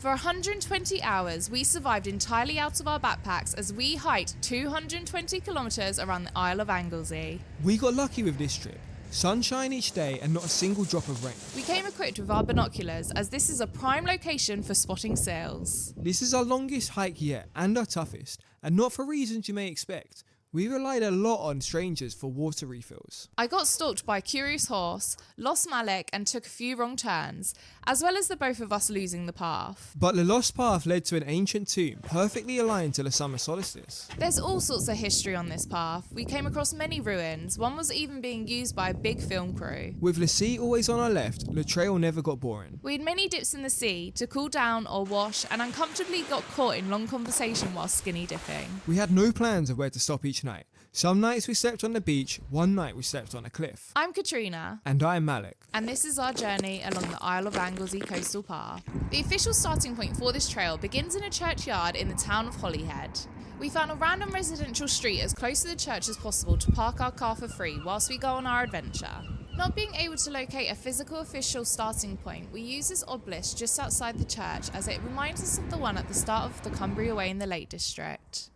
For 120 hours, we survived entirely out of our backpacks as we hiked 220 kilometres around the Isle of Anglesey. We got lucky with this trip. Sunshine each day and not a single drop of rain. We came equipped with our binoculars as this is a prime location for spotting sails. This is our longest hike yet and our toughest, and not for reasons you may expect. We relied a lot on strangers for water refills. I got stalked by a curious horse, lost Malik and took a few wrong turns, as well as the both of us losing the path. But the lost path led to an ancient tomb, perfectly aligned to the summer solstice. There's all sorts of history on this path. We came across many ruins, one was even being used by a big film crew. With the sea always on our left, the trail never got boring. We had many dips in the sea to cool down or wash and uncomfortably got caught in long conversation while skinny dipping. We had no plans of where to stop each night. Some nights we slept on the beach, one night we slept on a cliff. I'm Katrina. And I'm Malik. And this is our journey along the Isle of Anglesey coastal path. The official starting point for this trail begins in a churchyard in the town of Holyhead. We found a random residential street as close to the church as possible to park our car for free whilst we go on our adventure. Not being able to locate a physical official starting point, we use this obelisk just outside the church as it reminds us of the one at the start of the Cumbria Way in the Lake District.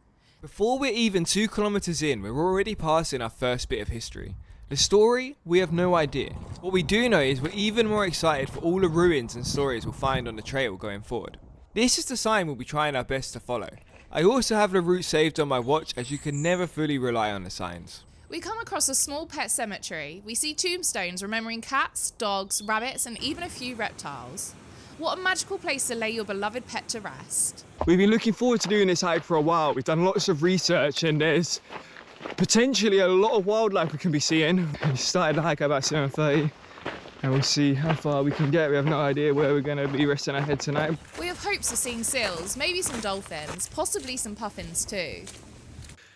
Before we're even 2 kilometres in, we're already passing our first bit of history. The story, we have no idea. What we do know is we're even more excited for all the ruins and stories we'll find on the trail going forward. This is the sign we'll be trying our best to follow. I also have the route saved on my watch as you can never fully rely on the signs. We come across a small pet cemetery. We see tombstones remembering cats, dogs, rabbits and even a few reptiles. What a magical place to lay your beloved pet to rest. We've been looking forward to doing this hike for a while. We've done lots of research and there's potentially a lot of wildlife we can be seeing. We started the hike at about 7:30 and we'll see how far we can get. We have no idea where we're going to be resting our head tonight. We have hopes of seeing seals, maybe some dolphins, possibly some puffins too.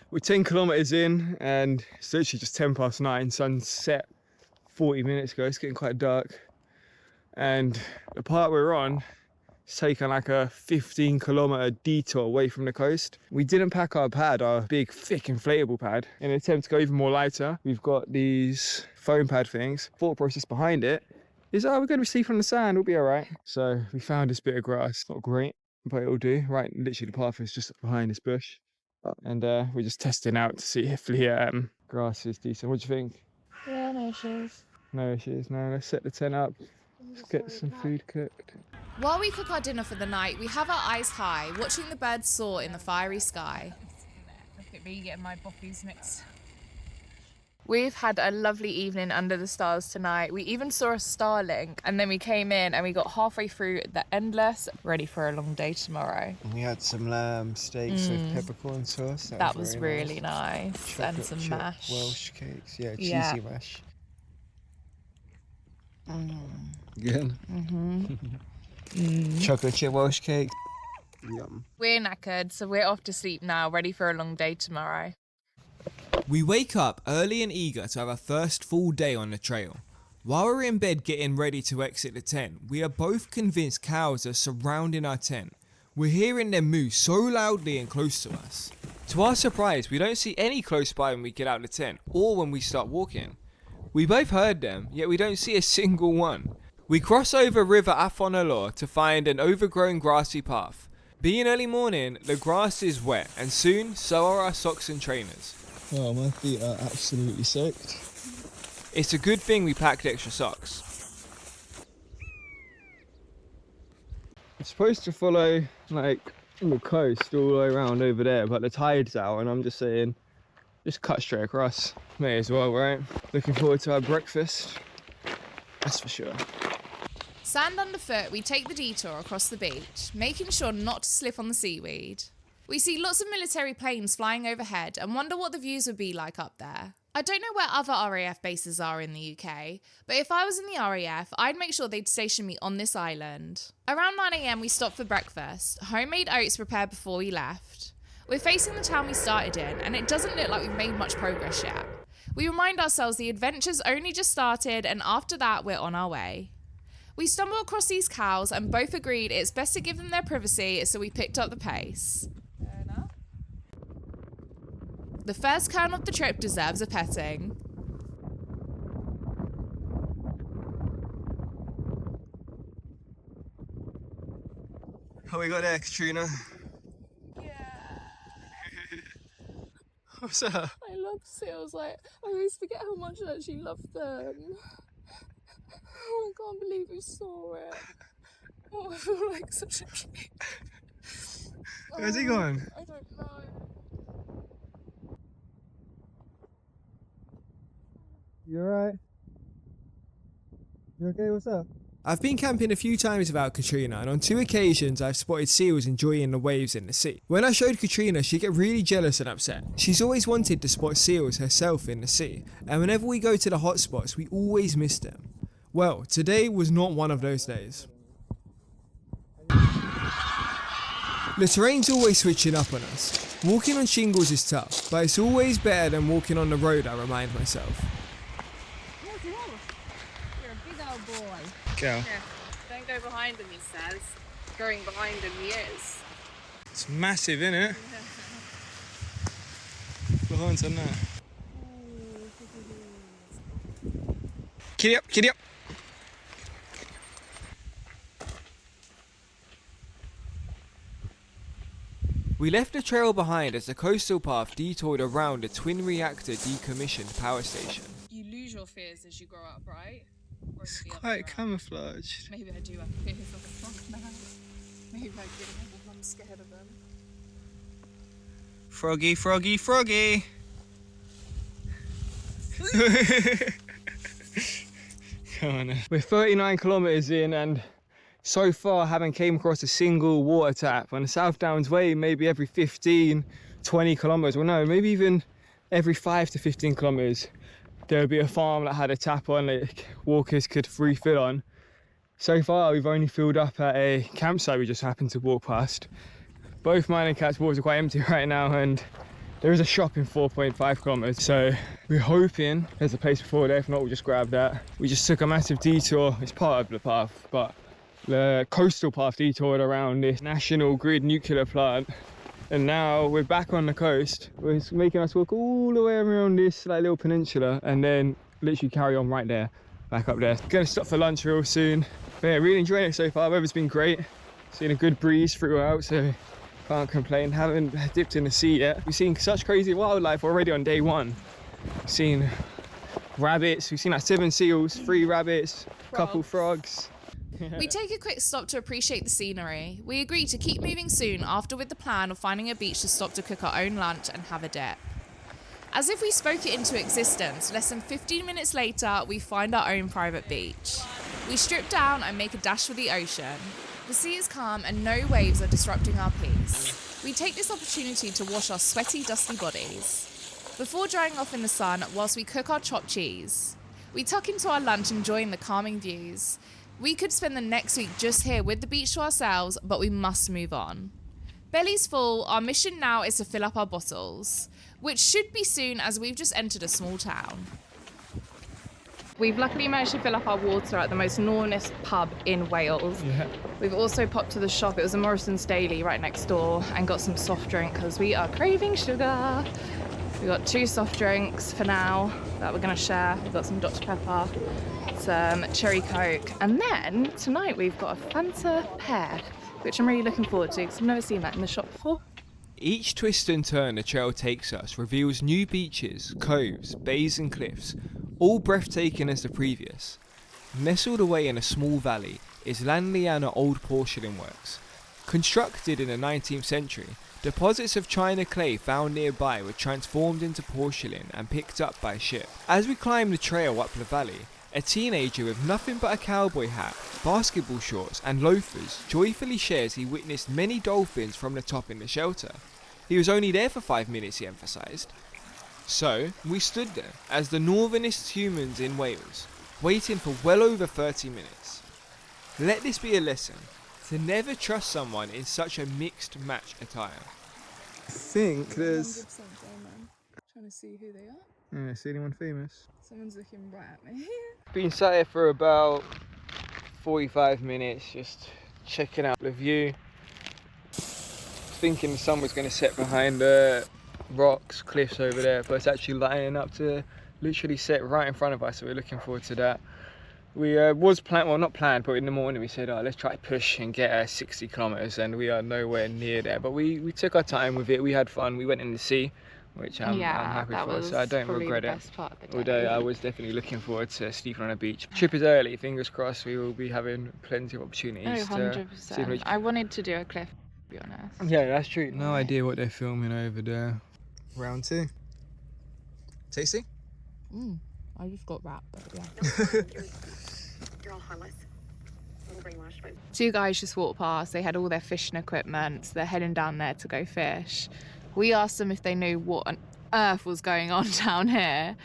We're 10 kilometres in and it's literally just 9:10. Sun's set 40 minutes ago. It's getting quite dark. And the part we're on is taking like a 15-kilometre detour away from the coast. We didn't pack our pad, our big, thick inflatable pad. In an attempt to go even more lighter, we've got these foam pad things. Thought process behind it is, we're going to be sleeping on the sand, we'll be all right. So we found this bit of grass. Not great, but it'll do. Right, literally the path is just behind this bush. And we're just testing out to see if the grass is decent. What do you think? Yeah, no issues. No issues. Now let's set the tent up. Let's get some food cooked. While we cook our dinner for the night, we have our eyes high, watching the birds soar in the fiery sky. Look at me getting my boffies mixed. We've had a lovely evening under the stars tonight. We even saw a starling and then we came in and we got halfway through the Endless, ready for a long day tomorrow. We had some lamb steaks with peppercorn sauce. That was really nice. Chocolate And some chip mash. Welsh cakes, cheesy Yeah. mash. Again. Chocolate chip Welsh cake. Yum. We're knackered, so we're off to sleep now, ready for a long day tomorrow. We wake up early and eager to have our first full day on the trail. While we're in bed getting ready to exit the tent, we are both convinced cows are surrounding our tent. We're hearing them moo so loudly and close to us. To our surprise, we don't see any close by when we get out the tent or when we start walking. We both heard them, yet we don't see a single one. We cross over River Affonalor to find an overgrown grassy path. Being early morning, the grass is wet and soon so are our socks and trainers. Oh, my feet are absolutely soaked. It's a good thing we packed extra socks. It's supposed to follow like the coast all the way around over there, but the tide's out and I'm just saying, just cut straight across. May as well, right? Looking forward to our breakfast. That's for sure. Sand underfoot, we take the detour across the beach, making sure not to slip on the seaweed. We see lots of military planes flying overhead and wonder what the views would be like up there. I don't know where other RAF bases are in the UK, but if I was in the RAF, I'd make sure they'd station me on this island. Around 9 AM we stopped for breakfast, homemade oats prepared before we left. We're facing the town we started in, and it doesn't look like we've made much progress yet. We remind ourselves the adventure's only just started, and after that we're on our way. We stumble across these cows and both agreed it's best to give them their privacy, so we picked up the pace. Fair enough. The first cow of the trip deserves a petting. What we got there, Katrina? Yeah. What's up? I love seals. Like, I always forget how much I actually love them. Oh, I can't believe you saw it. Oh, I feel like such a kid. Where's he gone? I don't know. You alright? You okay? What's up? I've been camping a few times without Katrina, and on 2 occasions I've spotted seals enjoying the waves in the sea. When I showed Katrina, she'd get really jealous and upset. She's always wanted to spot seals herself in the sea, and whenever we go to the hot spots, we always miss them. Well, today was not one of those days. The terrain's always switching up on us. Walking on shingles is tough, but it's always better than walking on the road, I remind myself. You're a big old boy. Go. Yeah. Don't go behind him, he says. Going behind him, he is. It's massive, isn't it? The horns on that. Kitty up, kitty up. We left the trail behind as the coastal path detoured around a twin reactor decommissioned power station. You lose your fears as you grow up, right? Or It's quite camouflaged. Maybe I do have fears of a frog now. Maybe I didn't. I'm scared of them. Froggy, froggy, froggy. Come on. We're 39 kilometres in, and so far haven't came across a single water tap. On the South Downs Way, maybe every 15, 20 kilometres, well no, maybe even every 5 to 15 kilometres, there would be a farm that had a tap on that walkers could refill on. So far we've only filled up at a campsite we just happened to walk past. Both mine and Kat's waters are quite empty right now, and there is a shop in 4.5 kilometres, so we're hoping there's a place before there. If not, we'll just grab that. We just took a massive detour. It's part of the path, but the coastal path detoured around this National Grid nuclear plant, and now we're back on the coast. It's making us walk all the way around this like little peninsula and then literally carry on right there, back up there. Gonna stop for lunch real soon. But yeah, really enjoying it so far. The weather's been great. Seen a good breeze throughout, so can't complain. Haven't dipped in the sea yet. We've seen such crazy wildlife already on day one. We've seen rabbits, we've seen like 7 seals, 3 rabbits, a couple frogs. We take a quick stop to appreciate the scenery. We agree to keep moving soon after with the plan of finding a beach to stop to cook our own lunch and have a dip. As if we spoke it into existence, less than 15 minutes later, we find our own private beach. We strip down and make a dash for the ocean. The sea is calm and no waves are disrupting our peace. We take this opportunity to wash our sweaty, dusty bodies before drying off in the sun whilst we cook our chopped cheese. We tuck into our lunch enjoying the calming views. We could spend the next week just here with the beach to ourselves, but we must move on. Belly's full, our mission now is to fill up our bottles, which should be soon as we've just entered a small town. We've luckily managed to fill up our water at the most northernest pub in Wales. Yeah. We've also popped to the shop, it was a Morrison's Daily right next door, and got some soft drink because we are craving sugar. We've got 2 soft drinks for now that we're going to share. We've got some Dr. Pepper, some cherry Coke, and then tonight we've got a Fanta pear, which I'm really looking forward to because I've never seen that in the shop before. Each twist and turn the trail takes us reveals new beaches, coves, bays and cliffs, all breathtaking as the previous. Nestled away in a small valley is Llanliana Old Porcelain Works. Constructed in the 19th century, deposits of china clay found nearby were transformed into porcelain and picked up by ship. As we climb the trail up the valley, a teenager with nothing but a cowboy hat, basketball shorts and loafers joyfully shares he witnessed many dolphins from the top in the shelter. He was only there for 5 minutes, he emphasised. So, we stood there, as the northernest humans in Wales, waiting for well over 30 minutes. Let this be a lesson, to never trust someone in such a mixed match attire. I think there's... Trying to see who they are. Yeah, see anyone famous? Someone's looking right at me. Been sat here for about 45 minutes, just checking out the view. Thinking the sun was going to set behind the rocks, cliffs over there, but it's actually lining up to literally set right in front of us, so we're looking forward to that. We was planned, well not planned, but in the morning we said, oh, let's try to push and get 60 kilometers, and we are nowhere near there. But we took our time with it. We had fun. We went in the sea, which I'm happy for. So I don't regret it. Although I was definitely looking forward to sleeping on a beach. Trip is early. Fingers crossed. We will be having plenty of opportunities. Oh, 100%. I wanted to do a cliff, to be honest. Yeah, that's true. No idea what they're filming over there. Round 2. Tasty? I just got wrapped, but yeah. You're all harmless. I'm brainwashed, but 2 guys just walked past. They had all their fishing equipment. So they're heading down there to go fish. We asked them if they knew what on earth was going on down here.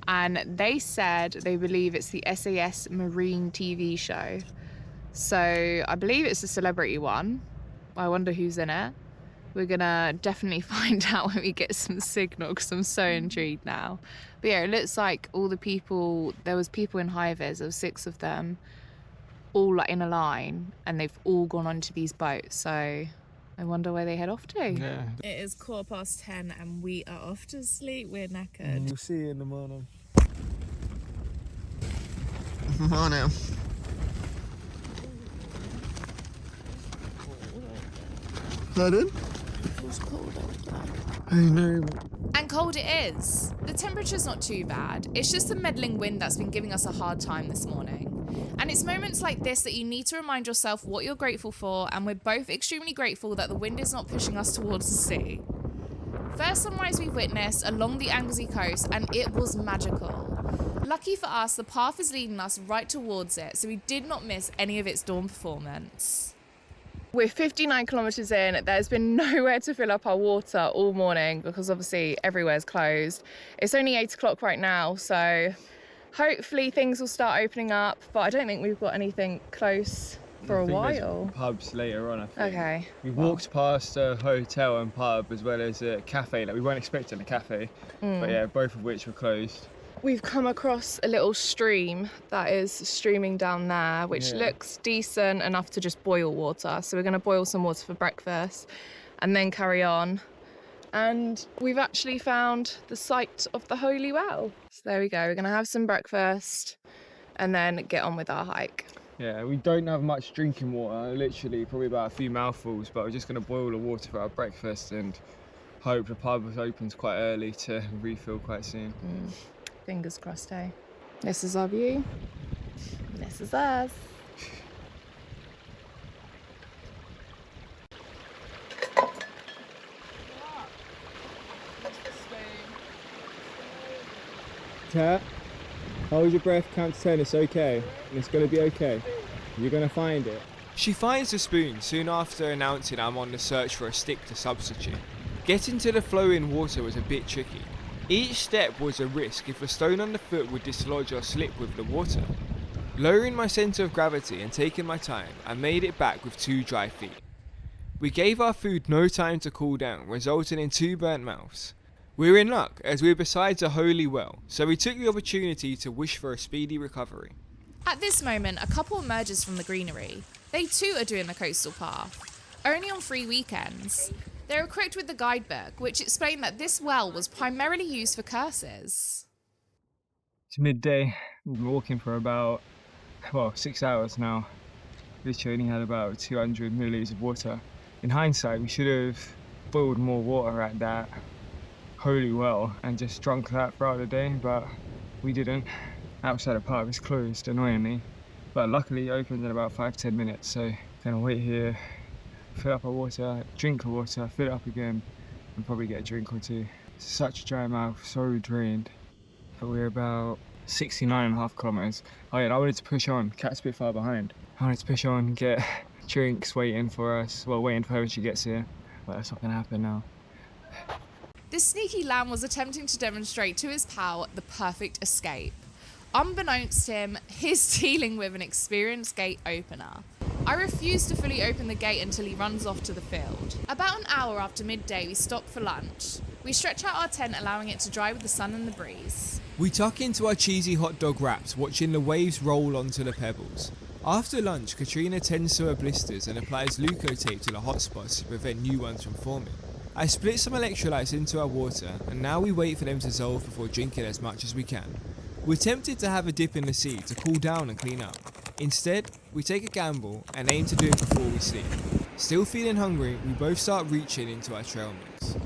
And they said they believe it's the SAS Marine TV show. So I believe it's a celebrity one. I wonder who's in it. We're gonna definitely find out when we get some signal, because I'm so intrigued now. But yeah, it looks like all the people, there was people in high-vis, there was 6 of them, all like in a line, and they've all gone onto these boats. So I wonder where they head off to. Yeah. It is 10:15 and we are off to sleep. We're knackered. We'll see you in the morning. Morning. Pardon? I know. And cold it is. The temperature's not too bad. It's just the meddling wind that's been giving us a hard time this morning. And it's moments like this that you need to remind yourself what you're grateful for, and we're both extremely grateful that the wind is not pushing us towards the sea. First sunrise we've witnessed along the Anglesey coast, and it was magical. Lucky for us, the path is leading us right towards it, so we did not miss any of its dawn performance. We're 59 kilometres in. There's been nowhere to fill up our water all morning because obviously everywhere's closed. It's only 8 o'clock right now, so hopefully things will start opening up, but I don't think we've got anything close for a while. Pubs later on, I think. Okay. We walked past a hotel and pub as well as a cafe. Like, we weren't expecting a cafe, but yeah, both of which were closed. We've come across a little stream that is streaming down there, which looks decent enough to just boil water. So we're going to boil some water for breakfast and then carry on. And we've actually found the site of the Holy Well. So there we go. We're going to have some breakfast and then get on with our hike. Yeah, we don't have much drinking water, literally probably about a few mouthfuls, but we're just going to boil the water for our breakfast and hope the pub opens quite early to refill quite soon. Fingers crossed, eh? This is our view. This is us. Kat, hold your breath, count to 10, it's okay. It's going to be okay. You're going to find it. She finds the spoon soon after announcing I'm on the search for a stick to substitute. Getting to the flowing water was a bit tricky. Each step was a risk if a stone on the foot would dislodge or slip with the water. Lowering my centre of gravity and taking my time, I made it back with 2 dry feet. We gave our food no time to cool down, resulting in 2 burnt mouths. We were in luck as we were beside a holy well, so we took the opportunity to wish for a speedy recovery. At this moment, a couple emerges from the greenery. They too are doing the coastal path, only on free weekends. They were equipped with the guidebook, which explained that this well was primarily used for curses. It's midday. We've been walking for about, 6 hours now. Literally only had about 200 millilitres of water. In hindsight, we should have boiled more water at that holy well and just drunk that throughout the day, but we didn't. Outside the pub is closed, annoyingly, but luckily it opens in about 5-10 minutes, so gonna wait here, fill up our water, drink the water, fill it up again, and probably get a drink or 2. Such a dry mouth, so drained. But we're about 69.5 kilometres. Oh yeah, I wanted to push on. Kat's a bit far behind. I wanted to push on, get drinks waiting for us. Well, waiting for her when she gets here. But that's not gonna happen now. This sneaky lamb was attempting to demonstrate to his pal the perfect escape. Unbeknownst to him, he's dealing with an experienced gate opener. I refuse to fully open the gate until he runs off to the field. About an hour after midday, we stop for lunch. We stretch out our tent, allowing it to dry with the sun and the breeze. We tuck into our cheesy hot dog wraps, watching the waves roll onto the pebbles. After lunch, Katrina tends to her blisters and applies Leukotape to the hot spots to prevent new ones from forming. I split some electrolytes into our water, and now we wait for them to dissolve before drinking as much as we can. We're tempted to have a dip in the sea to cool down and clean up. Instead, we take a gamble and aim to do it before we sleep. Still feeling hungry, we both start reaching into our trail mix.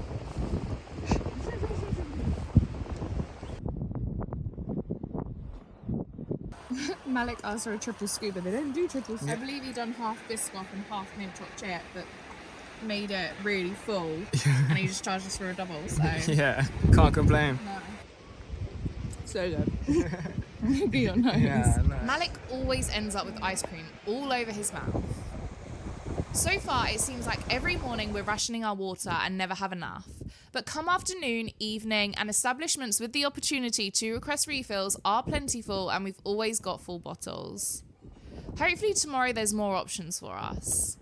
Malik asked for a triple scuba. They don't do triple scuba. I believe he done half Biscoff and half mint choc chip, but made it really full. And he just charged us for a double, so... Yeah, can't complain. No. So good. Be your nose. Yeah, no. Malik always ends up with ice cream all over his mouth. So far, it seems like every morning we're rationing our water and never have enough. But come afternoon, evening, and establishments with the opportunity to request refills are plentiful, and we've always got full bottles. Hopefully tomorrow there's more options for us.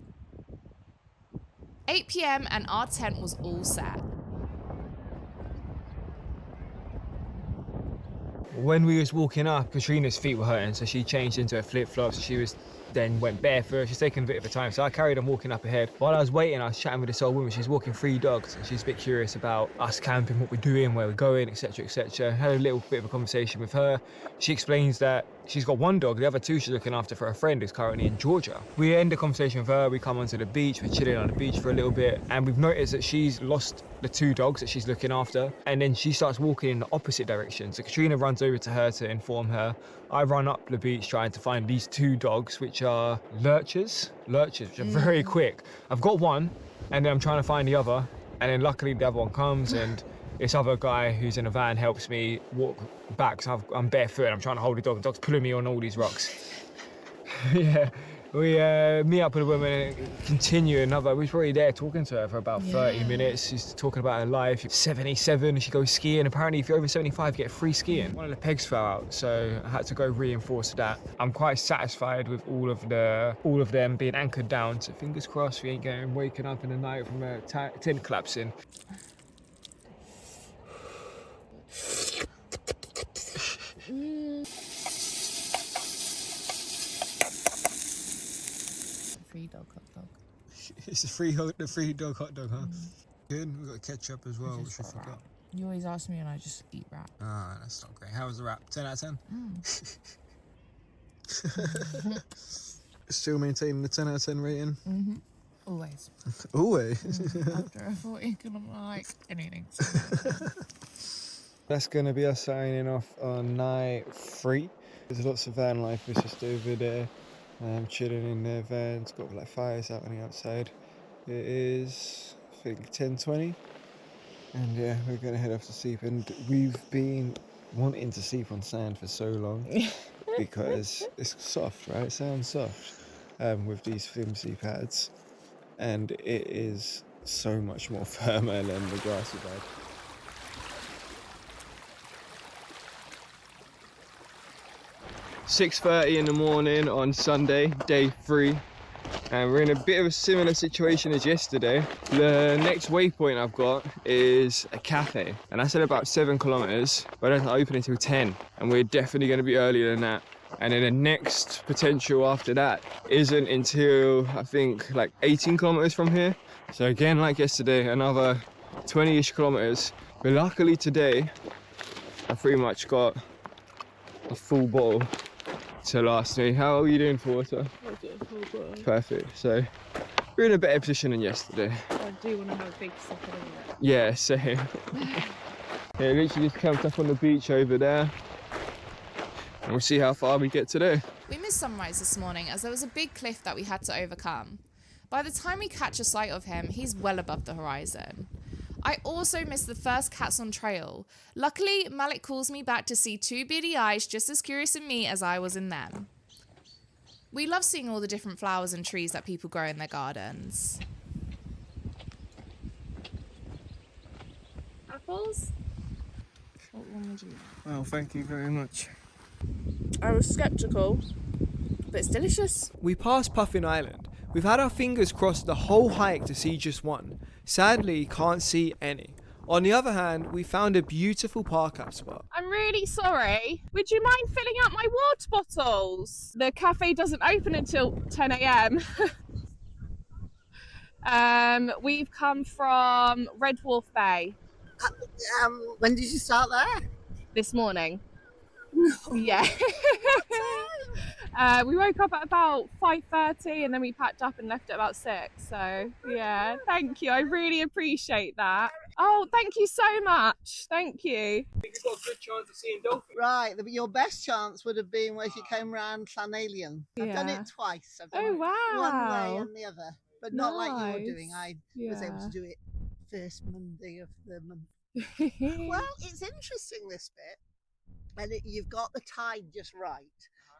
8 PM and our tent was all set. When we was walking up, Katrina's feet were hurting, so she changed into her flip-flops. She then went barefoot. She's taking a bit of a time, so I carried on walking up ahead. While I was waiting, I was chatting with this old woman. She's walking 3 dogs, and she's a bit curious about us camping, what we're doing, where we're going, etc, etc. Had a little bit of a conversation with her. She explains that she's got 1 dog, the other 2 she's looking after for a friend who's currently in Georgia. We end the conversation with her, we come onto the beach, we're chilling on the beach for a little bit, and we've noticed that she's lost the 2 dogs that she's looking after, and then she starts walking in the opposite direction. So Katrina runs over to her to inform her. I run up the beach trying to find these 2 dogs, which are lurchers, which are very quick. I've got 1, and then I'm trying to find the other, and then luckily the other one comes, and this other guy who's in a van helps me walk back, so I'm barefoot and I'm trying to hold the dog. The dog's pulling me on all these rocks. Yeah, we meet up with a woman and continue another. We was probably there talking to her for about 30 minutes. She's talking about her life. 77, she goes skiing. Apparently, if you're over 75, you get free skiing. One of the pegs fell out, so I had to go reinforce that. I'm quite satisfied with all of them being anchored down. So fingers crossed we ain't waking up in the night from a tent collapsing. Free dog, hot dog. It's the free dog hot dog, huh? Good. We've got ketchup as well, which we forgot. You always ask me and I just eat wrap. Ah, that's not great. How was the wrap? 10 out of 10? Still maintaining the 10 out of 10 rating? Always. Always? After a 40, I'm like anything. That's going to be us signing off on night 3. There's lots of van life, it's just over there. Chilling in their vans, got like fires out on the outside. It is, I think, 10:20. And yeah, we're going to head off to sleep. And we've been wanting to sleep on sand for so long because it's soft, right? It sounds soft with these flimsy pads. And it is so much more firmer than the grassy bed. 6:30 in the morning on Sunday, day 3, and we're in a bit of a similar situation as yesterday. The next waypoint I've got is a cafe, and that's at about 7 kilometers, but it doesn't open until 10, and we're definitely going to be earlier than that. And then the next potential after that isn't until, I think, like 18 kilometers from here. So again, like yesterday, another 20-ish kilometers. But luckily today, I pretty much got a full bottle to last me. How are you doing for water? Perfect. So we're in a better position than yesterday. I do want to have a big sip of it. Yeah, same. Yeah, literally just camped up on the beach over there. And we'll see how far we get today. We missed sunrise this morning as there was a big cliff that we had to overcome. By the time we catch a sight of him, he's well above the horizon. I also missed the first cats on trail. Luckily, Malik calls me back to see 2 beady eyes just as curious in me as I was in them. We love seeing all the different flowers and trees that people grow in their gardens. Apples? What one would you like? Well, thank you very much. I was sceptical, but it's delicious. We passed Puffin Island. We've had our fingers crossed the whole hike to see just one. Sadly, can't see any. On the other hand, we found a beautiful park up spot. I'm really sorry. Would you mind filling up my water bottles? The cafe doesn't open until 10 a.m. We've come from Red Wharf Bay When did you start there? this morning. Yeah. We woke up at about 5:30 and then we packed up and left at about 6. So yeah, thank you. I really appreciate that. Oh, thank you so much. Thank you. You've got a good chance of seeing dolphins. Right, your best chance would have been where if you came round Llanelian. I've done Yeah. it twice. I've done Oh it one way wow. and the other, but not like you're doing. Nice. I was able Yeah. to do it first Monday of the month. Well, it's interesting this bit, and you've got the tide just right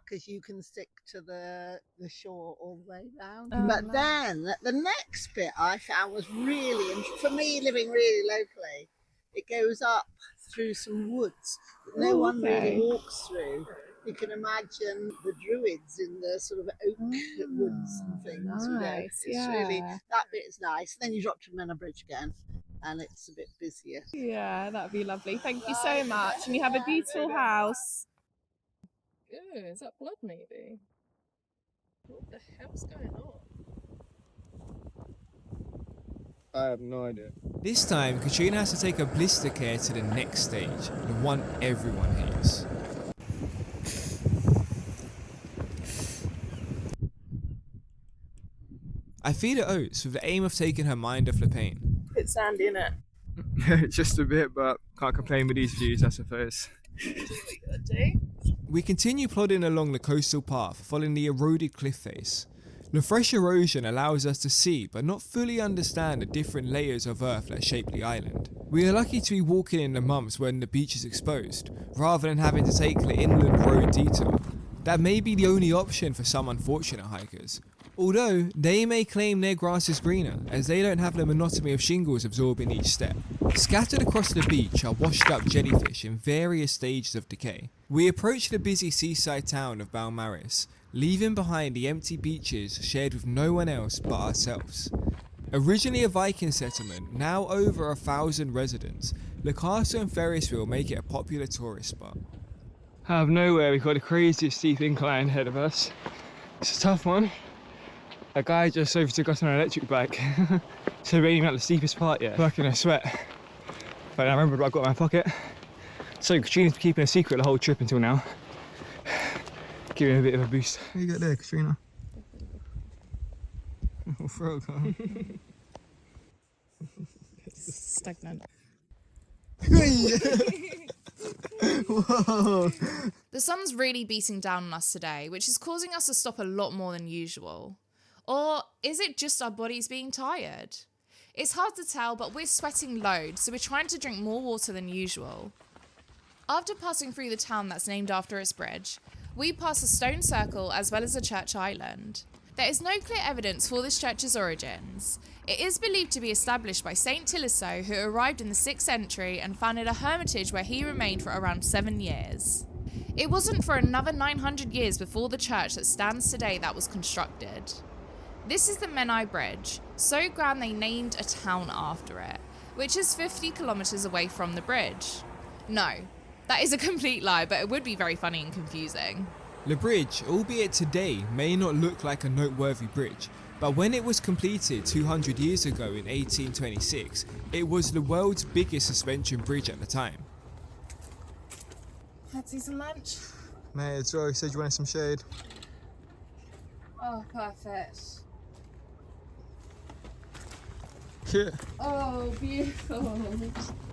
because you can stick to the shore all the way round. Oh, But nice. then the next bit I found was really, for me living really locally, it goes up through some woods that no Oh, one okay. really walks through. You can imagine the druids in the sort of oak woods and things. You know. Nice, It's really, yeah. that bit is nice. Then you drop to Menor Bridge again, and it's a bit busier. Yeah, that'd be lovely. Thank you so much. And you have a beautiful house. Ew, is that blood maybe? What the hell's going on? I have no idea. This time, Katrina has to take her blister care to the next stage, the one everyone hates. I feed her oats with the aim of taking her mind off the pain. It's sandy, isn't it? Just a bit, but can't complain with these views, I suppose. We continue plodding along the coastal path, following the eroded cliff face. The fresh erosion allows us to see but not fully understand the different layers of earth that shape the island. We are lucky to be walking in the months when the beach is exposed, rather than having to take the inland road detour. That may be the only option for some unfortunate hikers. Although, they may claim their grass is greener, as they don't have the monotony of shingles absorbing each step. Scattered across the beach are washed up jellyfish in various stages of decay. We approach the busy seaside town of Balmaris, leaving behind the empty beaches shared with no one else but ourselves. Originally a Viking settlement, now over 1,000 residents, the castle and Ferris wheel make it a popular tourist spot. Out of nowhere, we've got the craziest steep incline ahead of us. It's a tough one. A guy just overtook us on an electric bike. So we're aiming at the steepest part yet. Working a sweat. But I remembered what I got in my pocket. So Katrina's been keeping a secret the whole trip until now. Giving a bit of a boost. What you got there, Katrina? Oh, frog, huh? Stagnant. Whoa! The sun's really beating down on us today, which is causing us to stop a lot more than usual. Or is it just our bodies being tired? It's hard to tell, but we're sweating loads, so we're trying to drink more water than usual. After passing through the town that's named after its bridge, we pass a stone circle as well as a church island. There is no clear evidence for this church's origins. It is believed to be established by Saint Tilisso, who arrived in the 6th century and founded a hermitage where he remained for around 7 years. It wasn't for another 900 years before the church that stands today that was constructed. This is the Menai Bridge, so grand they named a town after it, which is 50 kilometres away from the bridge. No, that is a complete lie, but it would be very funny and confusing. The bridge, albeit today, may not look like a noteworthy bridge, but when it was completed 200 years ago in 1826, it was the world's biggest suspension bridge at the time. Fancy some lunch? Mate, it's Roy. Said you wanted some shade. Oh, perfect. Yeah. Oh, beautiful.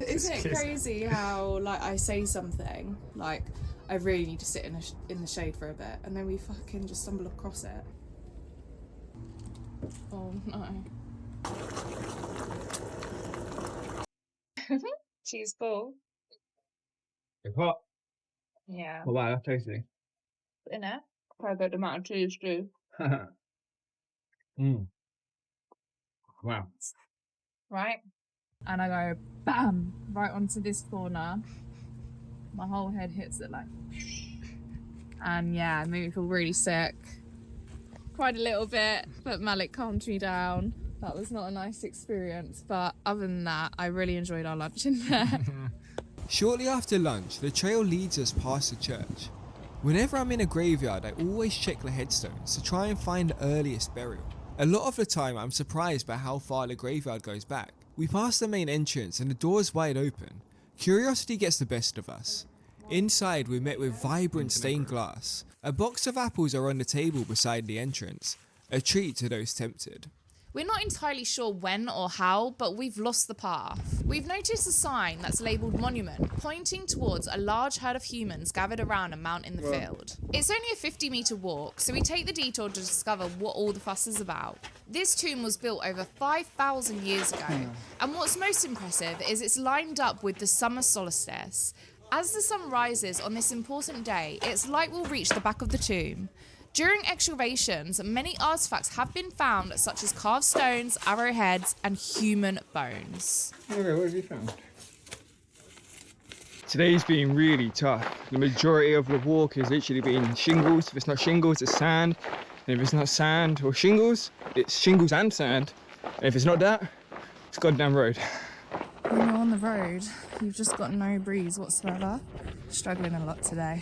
Isn't it crazy how, like, I say something, like, I really need to sit in the shade for a bit, and then we fucking just stumble across it. Oh, no. Cheese ball. It's hot. Yeah. Oh, wow, that's tasty. In it. Quite a good amount of cheese too. Wow. Right? And I go, bam, right onto this corner. My whole head hits it like, and yeah, it made me feel really sick. Quite a little bit, but Malik calmed me down. That was not a nice experience, but other than that, I really enjoyed our lunch in there. Shortly after lunch, the trail leads us past the church. Whenever I'm in a graveyard, I always check the headstones to try and find the earliest burial. A lot of the time, I'm surprised by how far the graveyard goes back. We pass the main entrance and the door is wide open. Curiosity gets the best of us. Inside, we met with vibrant stained glass. A box of apples are on the table beside the entrance, a treat to those tempted. We're not entirely sure when or how, but we've lost the path. We've noticed a sign that's labelled monument, pointing towards a large herd of humans gathered around a mount in the field. It's only a 50-metre walk, so we take the detour to discover what all the fuss is about. This tomb was built over 5,000 years ago, and what's most impressive is it's lined up with the summer solstice. As the sun rises on this important day, its light will reach the back of the tomb. During excavations, many artifacts have been found, such as carved stones, arrowheads, and human bones. Okay, what have you found? Today's been really tough. The majority of the walk has literally been shingles. If it's not shingles, it's sand. And if it's not sand or shingles, it's shingles and sand. And if it's not that, it's goddamn road. When you're on the road, you've just got no breeze whatsoever. Struggling a lot today.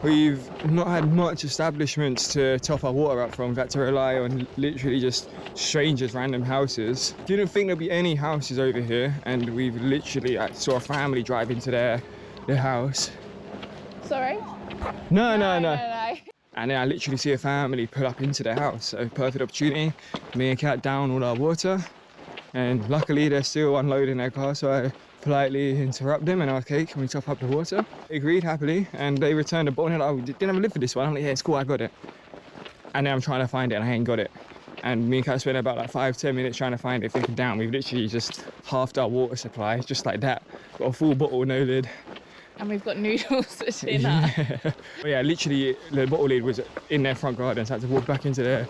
We've not had much establishments to top our water up from. We've had to rely on literally just strangers, random houses. Didn't think there'd be any houses over here, and we've literally saw a family drive into their house. Sorry? No. And then I literally see a family pull up into their house. So perfect opportunity. Me and Kat down all our water, and luckily they're still unloading their car, so I politely interrupt them and I was like, okay, can we top up the water? They agreed happily, and they returned the bottle and they're like, oh, we didn't have a lid for this one. I'm like, yeah, it's cool, I got it. And then I'm trying to find it and I ain't got it. And me and Kat spent about like 5-10 minutes trying to find it, thinking, damn, we've literally just halved our water supply, just like that. Got a full bottle, no lid. And we've got noodles for dinner. Yeah. But yeah, literally the bottle lid was in their front garden, so I had to walk back into their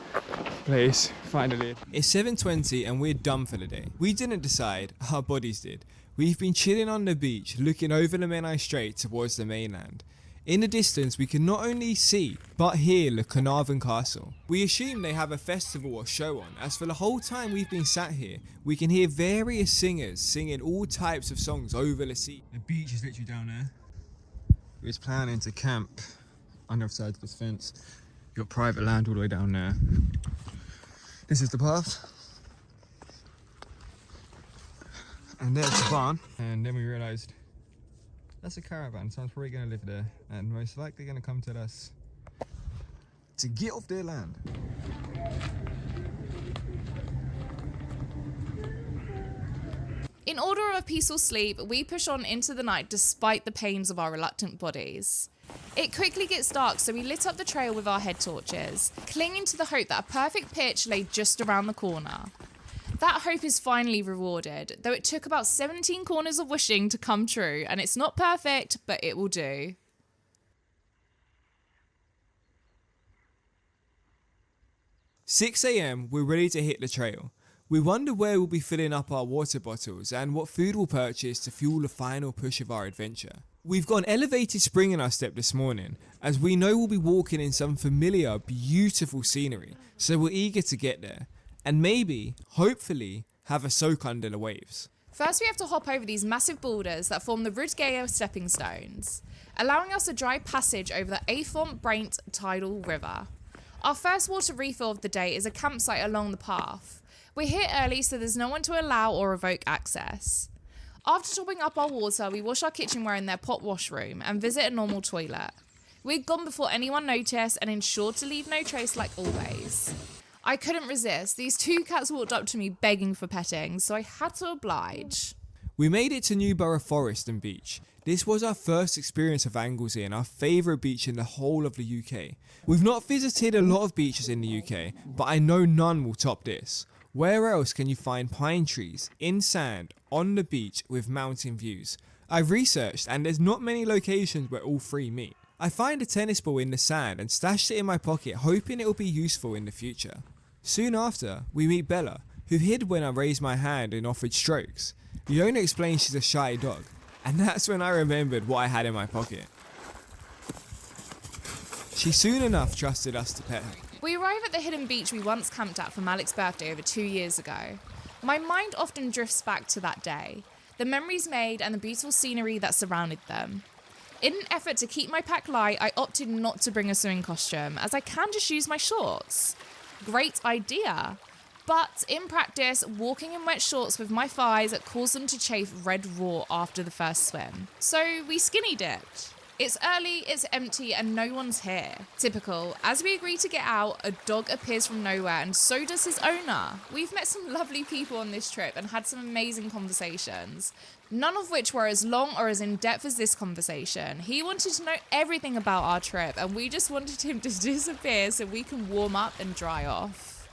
place, find a lid. It's 7:20 and we're done for the day. We didn't decide, our bodies did. We've been chilling on the beach, looking over the Menai Strait towards the mainland. In the distance, we can not only see, but hear the Carnarvon Castle. We assume they have a festival or show on, as for the whole time we've been sat here, we can hear various singers singing all types of songs over the sea. The beach is literally down there. We was planning to camp on the other side of this fence. You've got private land all the way down there. This is the path. And there's the barn. And then we realised that's a caravan. Someone's probably going to live there and most likely going to come to us to get off their land. In order of a peaceful sleep, we push on into the night despite the pains of our reluctant bodies. It quickly gets dark, so we lit up the trail with our head torches, clinging to the hope that a perfect pitch lay just around the corner. That hope is finally rewarded, though it took about 17 corners of wishing to come true, and it's not perfect, but it will do. "6 a.m, we're ready to hit the trail. We wonder where we'll be filling up our water bottles and what food we'll purchase to fuel the final push of our adventure. We've got an elevated spring in our step this morning, as we know we'll be walking in some familiar, beautiful scenery, so we're eager to get there. And maybe, hopefully, have a soak under the waves. First, we have to hop over these massive boulders that form the Rudgeo stepping stones, allowing us a dry passage over the Afont Braint tidal river. Our first water refill of the day is a campsite along the path. We're here early, so there's no one to allow or revoke access. After topping up our water, we wash our kitchenware in their pot washroom and visit a normal toilet. We'd gone before anyone noticed and ensured to leave no trace like always. I couldn't resist. These two cats walked up to me begging for petting, so I had to oblige. We made it to Newborough Forest and Beach. This was our first experience of Anglesey and our favourite beach in the whole of the UK. We've not visited a lot of beaches in the UK, but I know none will top this. Where else can you find pine trees, in sand, on the beach with mountain views? I've researched and there's not many locations where all three meet. I find a tennis ball in the sand and stashed it in my pocket, hoping it will be useful in the future. Soon after, we meet Bella, who hid when I raised my hand and offered strokes. The owner explains she's a shy dog, and that's when I remembered what I had in my pocket. She soon enough trusted us to pet her. We arrive at the hidden beach we once camped at for Malik's birthday over 2 years ago. My mind often drifts back to that day, the memories made and the beautiful scenery that surrounded them. In an effort to keep my pack light, I opted not to bring a swimming costume, as I can just use my shorts. Great idea. But in practice, walking in wet shorts with my thighs caused them to chafe red raw after the first swim. So we skinny dipped. It's early, it's empty, and no one's here. Typical. As we agree to get out, a dog appears from nowhere, and so does his owner. We've met some lovely people on this trip and had some amazing conversations, none of which were as long or as in-depth as this conversation. He wanted to know everything about our trip, and we just wanted him to disappear so we can warm up and dry off.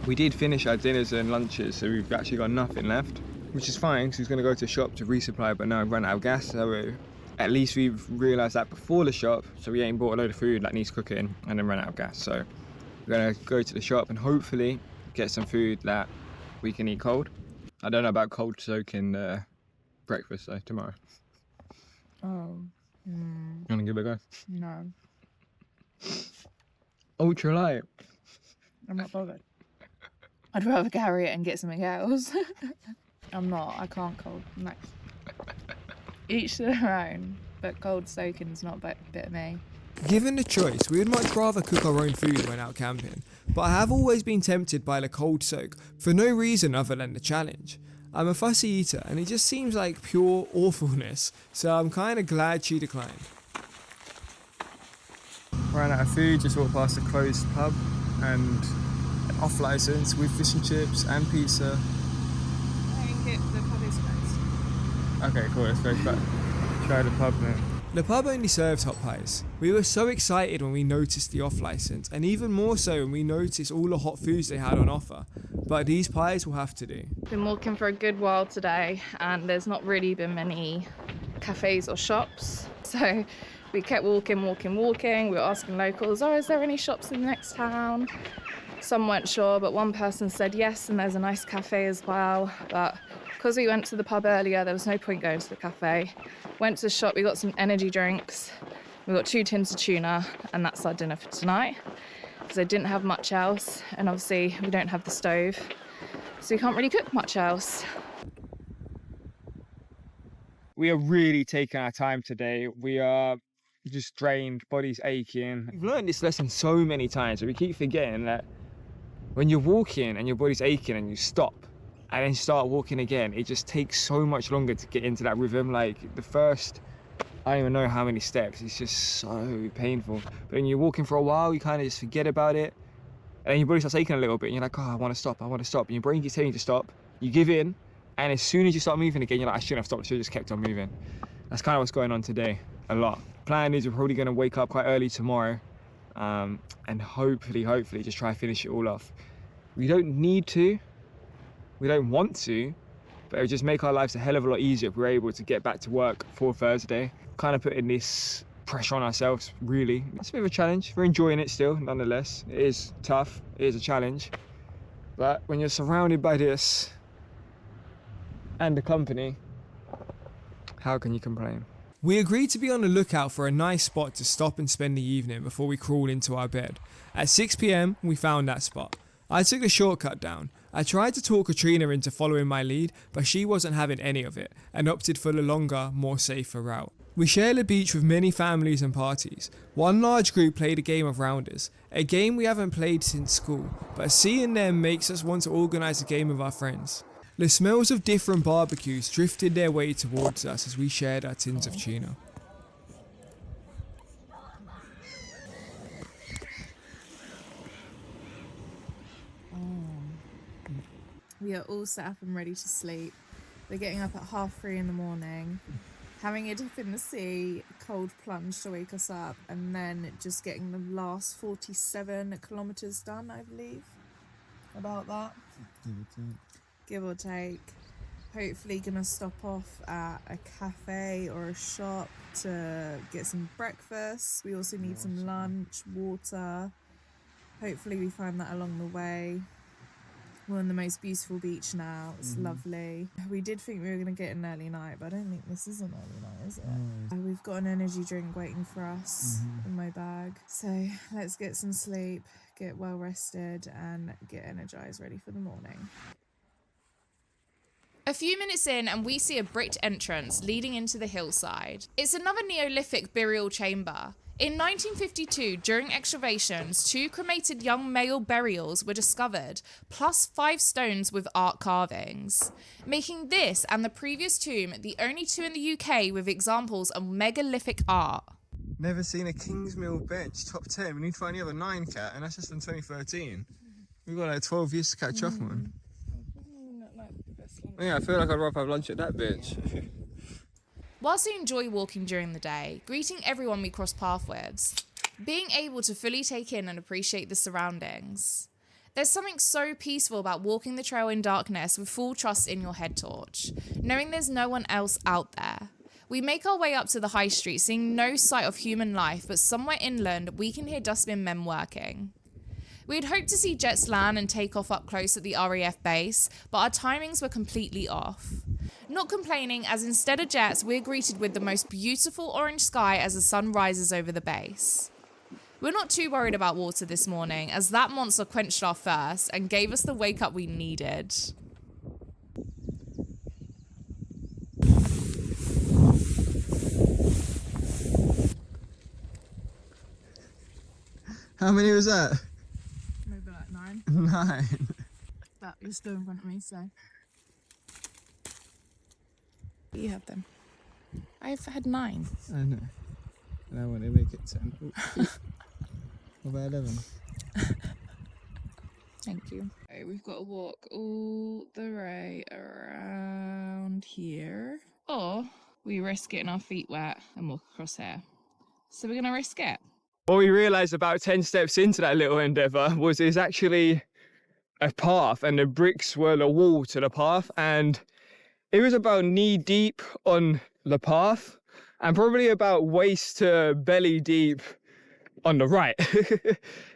We did finish our dinners and lunches, so we've actually got nothing left, which is fine because he's going to go to the shop to resupply, but now I've run out of gas, so at least we've realised that before the shop, so we ain't bought a load of food that needs cooking and then run out of gas. So we're going to go to the shop and hopefully get some food that we can eat cold. I don't know about cold soaking breakfast though, tomorrow. Oh. You want to give it a go? No. Ultra light. I'm not bothered. I'd rather carry it and get something else. I can't cold. No. Each to their own, but cold soaking's not a bit of me. Given the choice, we would much rather cook our own food when out camping, but I have always been tempted by the cold soak for no reason other than the challenge. I'm a fussy eater and it just seems like pure awfulness, so I'm kind of glad she declined. Ran out of food, just walked past a closed pub and an off licence with fish and chips and pizza. I think the pub is closed. Okay, cool, let's go back. Try the pub then. The pub only serves hot pies. We were so excited when we noticed the off licence, and even more so when we noticed all the hot foods they had on offer. But these pies will have to do. Been walking for a good while today, and there's not really been many cafes or shops. So we kept walking. We were asking locals, is there any shops in the next town? Some weren't sure, but one person said yes, and there's a nice cafe as well. But because we went to the pub earlier, there was no point going to the cafe. Went to the shop, we got some energy drinks. We got 2 tins of tuna, and that's our dinner for tonight. Because I didn't have much else, and obviously we don't have the stove, so we can't really cook much else. We are really taking our time today. We are just drained, body's aching. We've learned this lesson so many times, but we keep forgetting that when you're walking and your body's aching and you stop and then start walking again, it just takes so much longer to get into that rhythm. Like the first, I don't even know how many steps, it's just so painful. But when you're walking for a while, you kind of just forget about it. And then your body starts aching a little bit and you're like, I want to stop. And your brain keeps telling you to stop. You give in. And as soon as you start moving again, you're like, I shouldn't have stopped, I should have just kept on moving. That's kind of what's going on today, a lot. Plan is we're probably going to wake up quite early tomorrow and hopefully just try to finish it all off. We don't need to, we don't want to, but it would just make our lives a hell of a lot easier if we're able to get back to work for Thursday. Kind of putting this pressure on ourselves, really. It's a bit of a challenge. We're enjoying it still, nonetheless. It is tough, it is a challenge. But when you're surrounded by this, and the company, how can you complain? We agreed to be on the lookout for a nice spot to stop and spend the evening before we crawl into our bed. At 6 PM, we found that spot. I took the shortcut down. I tried to talk Katrina into following my lead, but she wasn't having any of it and opted for the longer, more safer route. We share the beach with many families and parties. One large group played a game of rounders, a game we haven't played since school, but seeing them makes us want to organise a game with our friends. The smells of different barbecues drifted their way towards us as we shared our tins of tuna. We are all set up and ready to sleep. We're getting up at 3:30 in the morning, having a dip in the sea, cold plunge to wake us up, and then just getting the last 47 kilometres done, I believe. About that. Give or take. Hopefully gonna stop off at a cafe or a shop to get some breakfast. We also need some lunch, water. Hopefully we find that along the way. We're on the most beautiful beach now. It's lovely. We did think we were going to get an early night, but I don't think this is an early night, is it? We've got an energy drink waiting for us in my bag. So let's get some sleep, get well rested, and get energized, ready for the morning. A few minutes in and we see a bricked entrance leading into the hillside. It's another Neolithic burial chamber. In 1952, during excavations, 2 cremated young male burials were discovered, plus 5 stones with art carvings, making this and the previous tomb the only 2 in the UK with examples of megalithic art. Never seen a Kingsmill bench top 10. We need to find the other 9, Cat, and that's just in 2013. We've got like 12 years to catch up on. Not like the best lunch. Yeah, I feel like I'd rather have lunch at that bench. Whilst we enjoy walking during the day, greeting everyone we cross paths with, being able to fully take in and appreciate the surroundings. There's something so peaceful about walking the trail in darkness with full trust in your head torch, knowing there's no one else out there. We make our way up to the high street, seeing no sight of human life, but somewhere inland we can hear dustbin men working. We'd hoped to see jets land and take off up close at the RAF base, but our timings were completely off. Not complaining, as instead of jets, we're greeted with the most beautiful orange sky as the sun rises over the base. We're not too worried about water this morning, as that monster quenched our thirst and gave us the wake up we needed. How many was that? Maybe like 9. 9. But you're still in front of me, so. You have them. I've had 9. I know. And I want to make it 10. What about 11? Thank you. Okay, we've got to walk all the way around here. Or we risk getting our feet wet and walk across here. So we're going to risk it. What we realised about 10 steps into that little endeavour was there's actually a path, and the bricks were the wall to the path, and it was about knee deep on the path and probably about waist to belly deep on the right.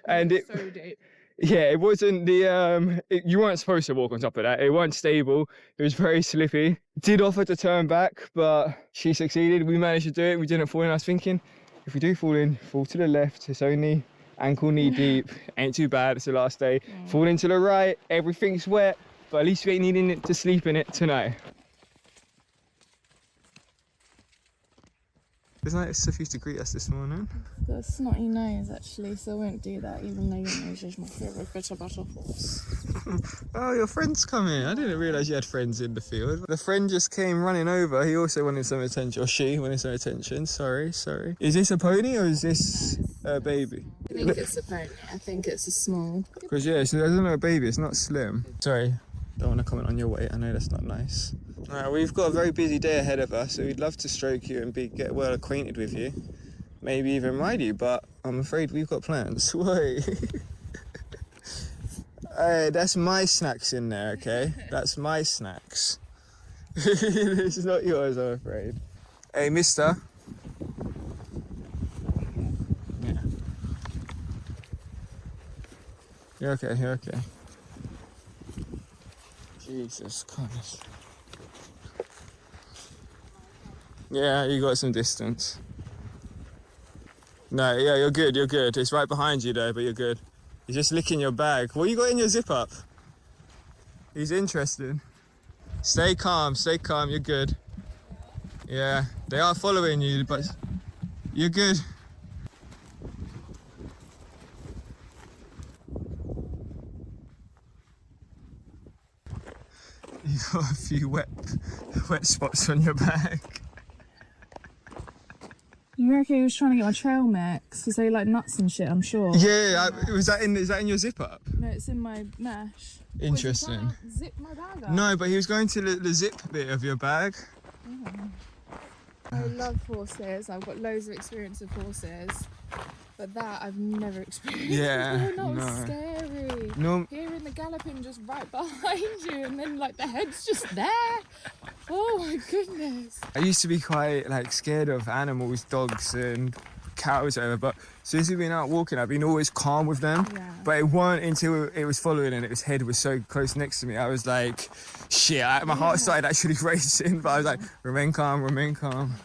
And it, so deep. yeah, it wasn't the, you weren't supposed to walk on top of that. It wasn't stable. It was very slippy. Did offer to turn back, but she succeeded. We managed to do it. We didn't fall in. I was thinking, if we do fall in, fall to the left. It's only ankle knee deep. Ain't too bad. It's the last day. Fall into the right. Everything's wet, but at least we ain't needing it to sleep in it tonight. Isn't that Soph used to greet us this morning? The snotty nose, actually, so I won't do that, even though your nose is my favourite bit about a horse. Oh, your friend's coming. I didn't realise you had friends in the field. The friend just came running over. He also wanted some attention, or she wanted some attention. Sorry. Is this a pony or is this a baby? I think it's a pony. I think it's a small. Because, yeah, it's, I don't know, a baby. It's not slim. Sorry, don't want to comment on your weight. I know that's not nice. Alright, we've got a very busy day ahead of us, so we'd love to stroke you and get well acquainted with you. Maybe even ride you, but I'm afraid we've got plans. Wait. Hey, that's my snacks in there, okay? That's my snacks. This is not yours, I'm afraid. Hey, mister. Yeah. You're okay. Jesus Christ. Yeah, you got some distance. No, yeah, you're good. It's right behind you though, but you're good. He's just licking your bag. What you got in your zip up? He's interested. Stay calm, you're good. Yeah, they are following you, but you're good. You've got a few wet spots on your bag. You reckon he was trying to get my trail mix? Because they like nuts and shit, I'm sure. Yeah, is that in your zip up? No, it's in my mesh. Interesting. Wait, so zip my bag up? No, but he was going to the zip bit of your bag. I love horses. I've got loads of experience with horses. But that I've never experienced. Yeah, before. That was no. scary. No. Hearing the galloping just right behind you, and then like the head's just there. Oh my goodness. I used to be quite like scared of animals, dogs and cows, whatever. But since we've been out walking, I've been always calm with them. Yeah. But it weren't until it was following and its head was so close next to me. I was like, shit. My heart started actually racing. But I was like, remain calm.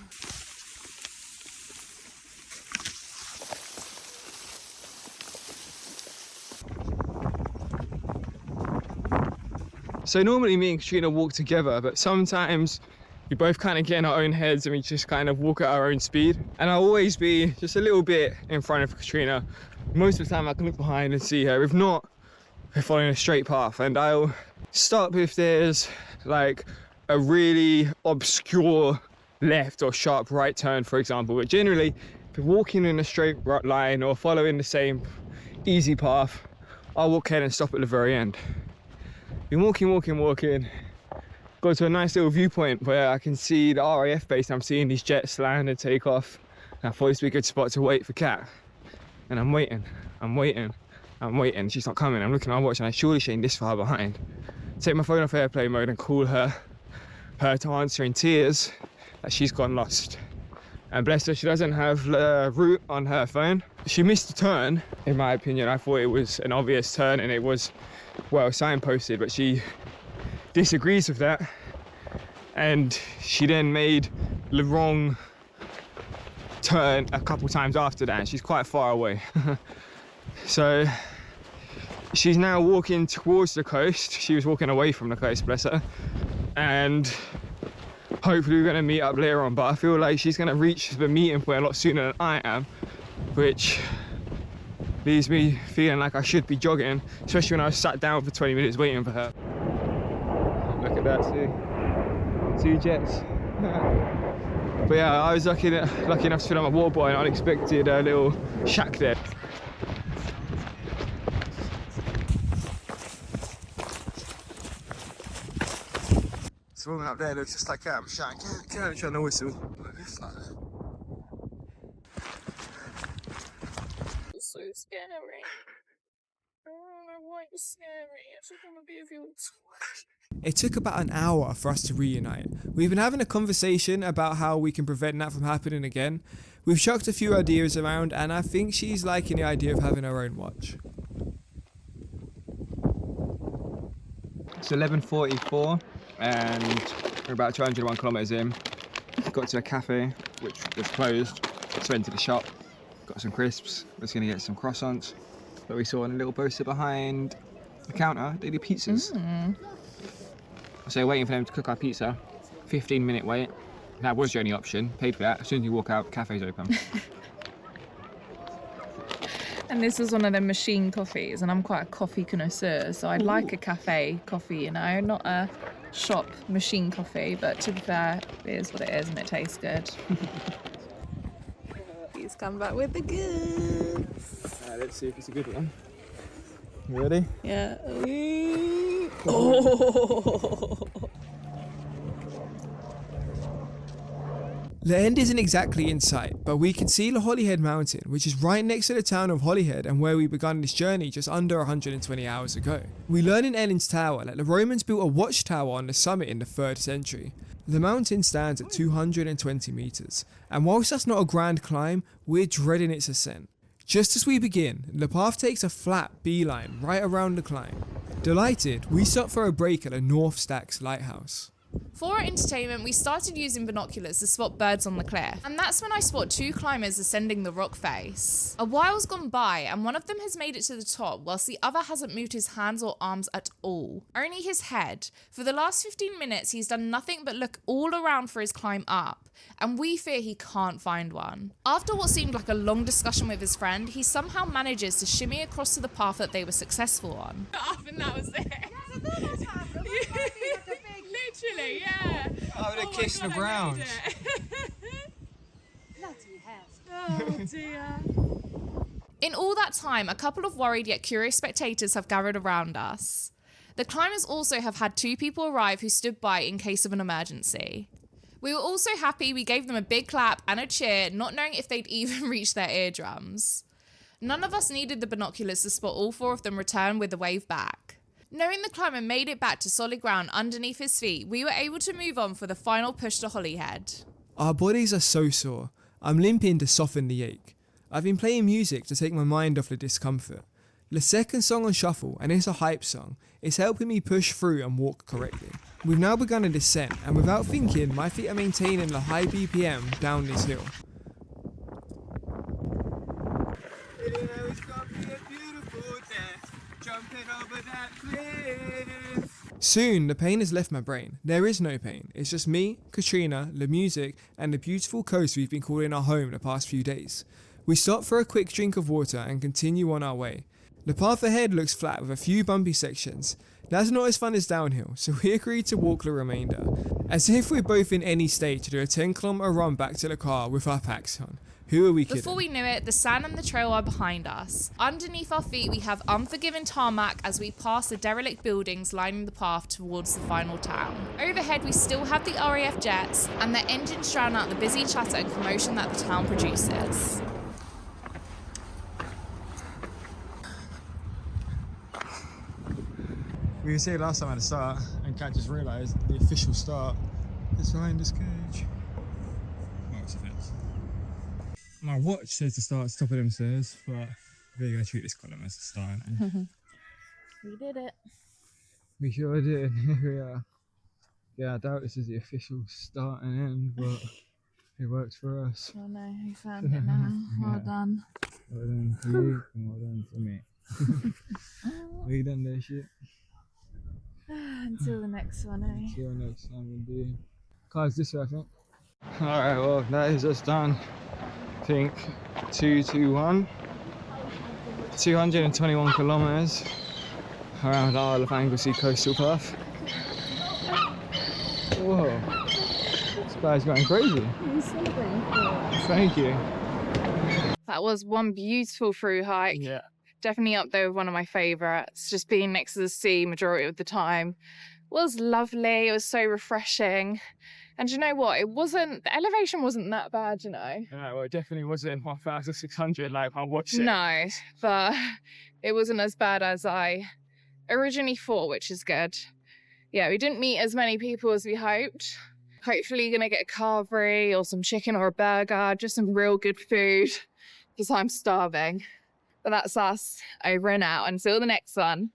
So normally me and Katrina walk together, but sometimes we both kind of get in our own heads and we just kind of walk at our own speed. And I'll always be just a little bit in front of Katrina. Most of the time I can look behind and see her. If not, we're following a straight path. And I'll stop if there's like a really obscure left or sharp right turn, for example. But generally, if we're walking in a straight line or following the same easy path, I'll walk ahead and stop at the very end. Been walking, got to a nice little viewpoint where I can see the RAF base. I'm seeing these jets land and take off. And I thought this would be a good spot to wait for Kat. And I'm waiting. She's not coming. I'm looking at my watch and I surely she ain't this far behind. Take my phone off airplane mode and call her to answer in tears that she's gone lost. And bless her, she doesn't have the route on her phone. She missed a turn, in my opinion. I thought it was an obvious turn and it was, well, signposted, but she disagrees with that. And she then made the wrong turn a couple times after that, and she's quite far away. So she's now walking towards the coast. She was walking away from the coast, bless her. And hopefully we're going to meet up later on, but I feel like she's going to reach the meeting point a lot sooner than I am, which leaves me feeling like I should be jogging, especially when I was sat down for 20 minutes waiting for her. Look at that, see? 2 jets. But yeah, I was lucky enough to fill up my water bottle in an unexpected little shack there. This woman up there looks just like I'm shouting, "Get trying to whistle." It's like... It's so scary. I don't know why it's scary. I just want to be with you. It took about an hour for us to reunite. We've been having a conversation about how we can prevent that from happening again. We've chucked a few ideas around and I think she's liking the idea of having her own watch. It's 11:44 and we're about 201 kilometres in. Got to a cafe which was closed, so went to the shop, got some crisps, was going to get some croissants, but we saw on a little poster behind the counter they do pizzas. So waiting for them to cook our pizza, 15-minute wait. That was your only option, paid for that. As soon as you walk out, cafe's open. And this is one of them machine coffees, and I'm quite a coffee connoisseur, so I'd like a cafe coffee, you know, not a shop machine coffee, but to be fair, it is what it is and it tastes good. Please come back with the goods. Let's see if it's a good one. You ready? Yeah. Oh. The end isn't exactly in sight, but we can see the Holyhead Mountain, which is right next to the town of Holyhead and where we began this journey just under 120 hours ago. We learn in Ellen's Tower that the Romans built a watchtower on the summit in the 3rd century. The mountain stands at 220 metres, and whilst that's not a grand climb, we're dreading its ascent. Just as we begin, the path takes a flat beeline right around the climb. Delighted, we stop for a break at the North Stacks Lighthouse. For our entertainment, we started using binoculars to spot birds on the cliff, and that's when I spot 2 climbers ascending the rock face. A while's gone by, and one of them has made it to the top, whilst the other hasn't moved his hands or arms at all, only his head. For the last 15 minutes, he's done nothing but look all around for his climb up, and we fear he can't find one. After what seemed like a long discussion with his friend, he somehow manages to shimmy across to the path that they were successful on. Up and that was it. Literally, yeah. I would have kissed the ground. Oh dear. In all that time, a couple of worried yet curious spectators have gathered around us. The climbers also have had 2 people arrive who stood by in case of an emergency. We were also happy we gave them a big clap and a cheer, not knowing if they'd even reach their eardrums. None of us needed the binoculars to spot all 4 of them return with a wave back. Knowing the climber made it back to solid ground underneath his feet, we were able to move on for the final push to Holyhead. Our bodies are so sore. I'm limping to soften the ache. I've been playing music to take my mind off the discomfort. The second song on shuffle, and it's a hype song, is helping me push through and walk correctly. We've now begun a descent, and without thinking, my feet are maintaining the high BPM down this hill. Soon, the pain has left my brain. There is no pain. It's just me, Katrina, the music, and the beautiful coast we've been calling our home the past few days. We stop for a quick drink of water and continue on our way. The path ahead looks flat with a few bumpy sections. That's not as fun as downhill, so we agreed to walk the remainder. As if we're both in any state to do a 10-kilometer run back to the car with our packs on. Who are we kidding? Before we knew it, the sand and the trail are behind us. Underneath our feet, we have unforgiving tarmac as we pass the derelict buildings lining the path towards the final town. Overhead, we still have the RAF jets, and their engines drown out the busy chatter and commotion that the town produces. We were here last time at the start, and Kat just realised the official start is behind this cage. Oh, it's a fence. My watch says to start at the top of them stairs, but we're going to treat this column as the start. We did it. We sure did. Here we are. Yeah, I doubt this is the official start and end, but it works for us. Oh no, we found it now. Well done. Well done to you, and well done to me. We done that shit. Until the next one, eh? See you next time, indeed. Car's this way, I think. Alright, well, that is us done. I think 221. 221 kilometres around the Isle of Anglesey coastal path. Whoa, this guy's going crazy. Thank you. That was one beautiful through hike. Yeah. Definitely up there with one of my favourites. Just being next to the sea majority of the time was lovely. It was so refreshing. And you know what? The elevation wasn't that bad, you know. Yeah, well, it definitely wasn't 1,600 like I watched it. No, but it wasn't as bad as I originally thought, which is good. Yeah, we didn't meet as many people as we hoped. Hopefully you're going to get a carvery or some chicken or a burger, just some real good food, because I'm starving. But that's us over and out. Until the next one.